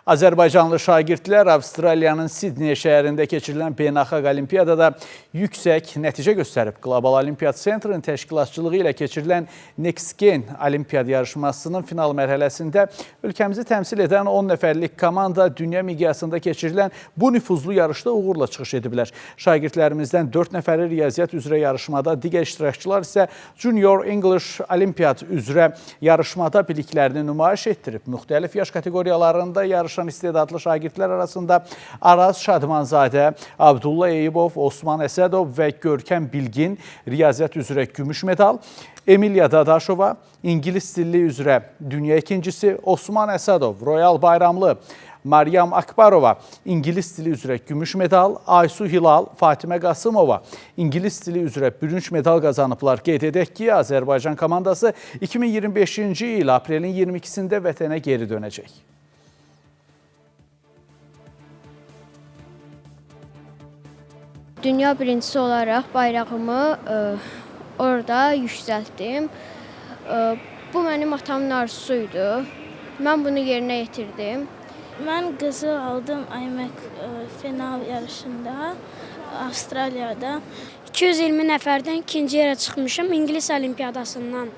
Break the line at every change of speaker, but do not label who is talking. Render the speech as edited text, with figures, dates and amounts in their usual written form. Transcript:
Azərbaycanlı şagirdlər Avstraliyanın Sidney şəhərində keçirilən beynəlxalq olimpiyadada yüksək nəticə göstərib. Qlobal Olimpiyat Center'ın təşkilatçılığı ilə keçirilən Next Gen Olimpiyad yarışmasının final mərhələsində ölkəmizi təmsil edən 10 nəfərlik komanda dünya miqyasında keçirilən bu nüfuzlu yarışda uğurla çıxış ediblər. Şagirdlərimizdən 4 nəfəri riyaziyyat üzrə yarışmada, digər iştirakçılar isə Junior English Olimpiyat üzrə yarışmada biliklərini nümayiş etdirib. Müxtəlif yaş kateqoriyalarında yarışan istedadlı şagirdlər arasında Araz Şadmanzadə, Abdulla Eyübov, Osman Əsədov və Görkəm Bilgin riyaziyyat üzrə gümüş medal, Emilya Dadaşova İngilis dili üzrə dünya ikincisi, Osman Əsədov, Royal Bayramlı, Maryam Akbarova İngilis dili üzrə gümüş medal, Aysu Hilal, Fatimə Qasımova İngilis dili üzrə bürünc medal qazanıblar. Qeyd edək ki, Azərbaycan komandası 2025-ci il aprelin 22-sində vətənə geri dönəcək.
Dünya birincisi olaraq bayrağımı orada yüksəltdim. Bu mənim atamın arzusuydu. Mən bunu yerinə yetirdim.
Mən qızıl aldım IMEC final yarışında Avstraliyada.
220 nəfərdən ikinci yerə çıxmışam İngilis Olimpiyadasından.